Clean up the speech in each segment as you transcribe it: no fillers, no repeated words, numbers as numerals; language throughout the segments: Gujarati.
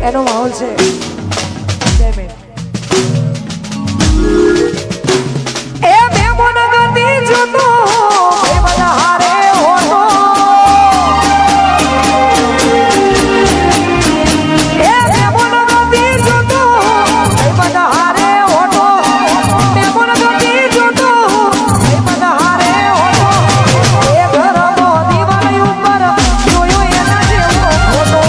એનો માહોલ છે. એ બે મોનગતી જોતો એ બધા હારે હોતો એ બે મોનગતી જોતો એ બધા હારે હોતો બે મોનગતી જોતો એ બધા હારે હોતો એ ઘરનો દિવાળી ઉપર જોયો એના જેવો ફોટો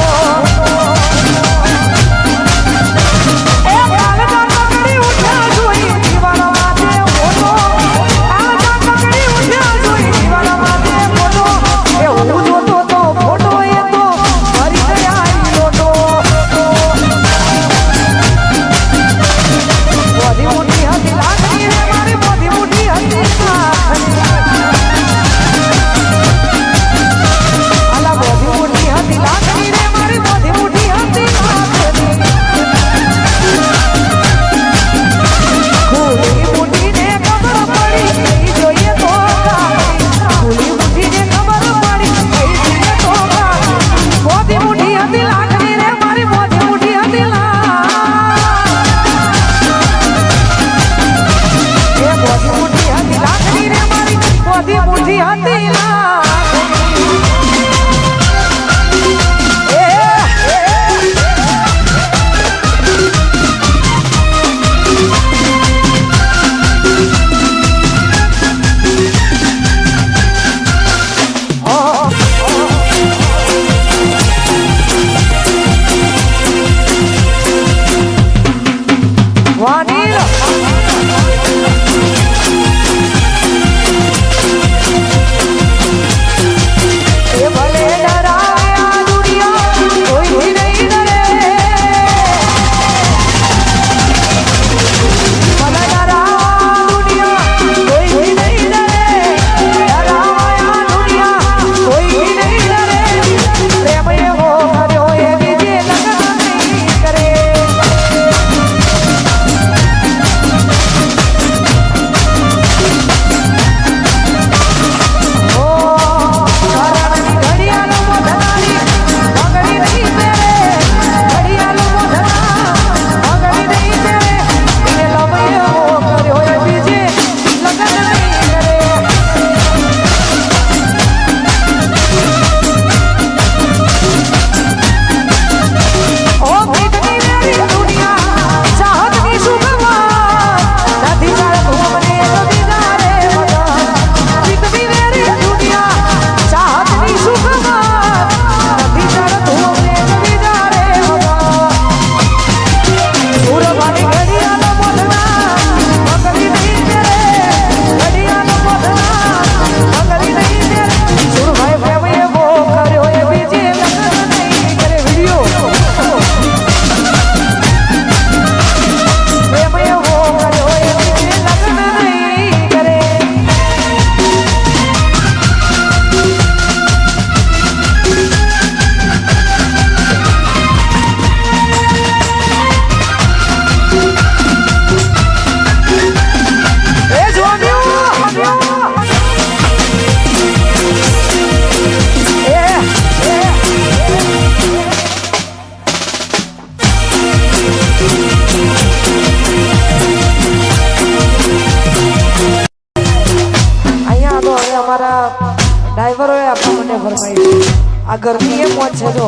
ડ્રાઈવરોએ આપણા મને ફરમાઈ આ ઘરની એ મોજ છે. જો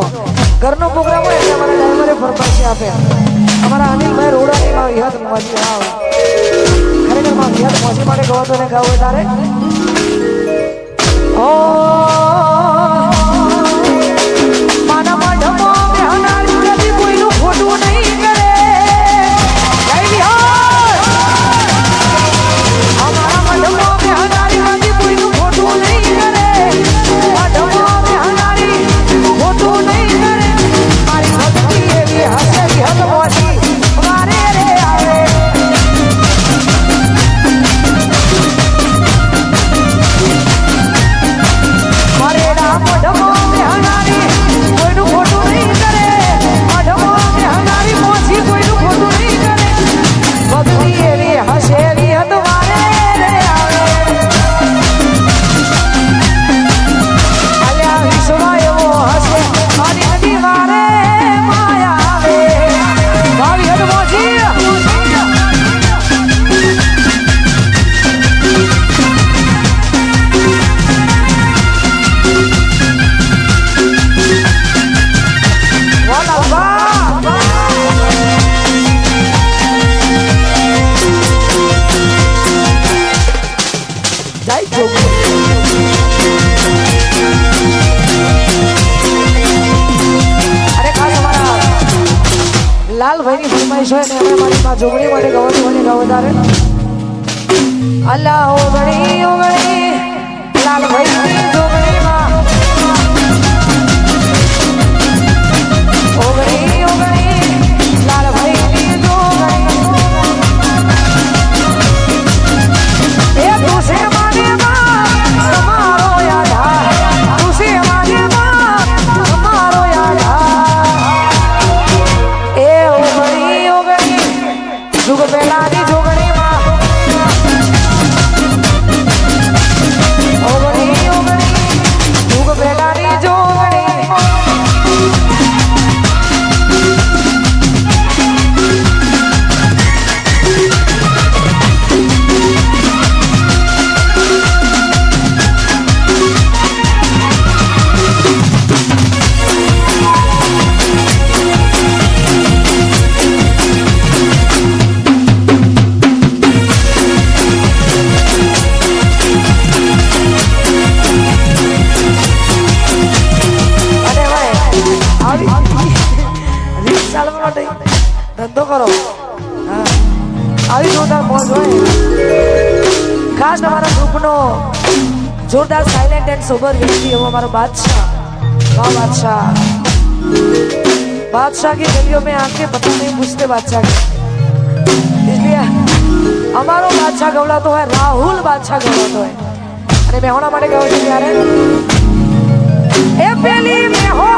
ઘરનો પ્રોગ્રામ હોય એટલે અમારા ડ્રાઈવરે ફરમાઈશ આપે. અમારા અનિલભાઈ રોડાની માં યાદ મોજી આવે ખરેખર માં યાદ મોજી માટે ગવાતો ને ગાવ તારે ઓ માના માઢમો બેહનારી કદી કોઈનું ખોટું નહીં કરે. જય બિહાર. અમારા માઢમો બેહનારી કદી કોઈનું ખોટું નહીં કરે. માઢમો બેહનારી ખોટું નહીં કરે. મારી ભક્તિ એવી હશે હદ મોજી મારે રે આવે. મારે જાય જોગણી અરે ખાસ અમારા લાલભાઈની ફરમાઈશ હોય ને અમે મારી માં જોગણી માટે ગવતી મને ગવદારે અલ્લાહ ઓગણી ઓગણી લાલભાઈની જોગણીમાં ઓગણી ઓગણી લાલભાઈની જોગણી એ તુસે માને માં તમારો યાદ તુસે માને માં તમારો યાદ એ ઓગણી ઓગણી જુગ પેલાની જોગણીમાં ઓગણી ઓગણી જુગ પેલાની જોગણી ધંધો કરો આવી જોરદાર મોજ હોય ખાસ તમારા ગ્રુપનો જોરદાર સાયલેન્ટ એન્ડ સોબર વ્યક્તિ એવો हमारा बादशाह वाह बादशाह बादशाह की गलियों में आके पता नहीं पूछते बादशाह के इसलिए हमारो बादशाह गवड़ातो है राहुल बादशाह गवड़ातो है अरे मैं होना माटे गवड़े यार ए पहली में हो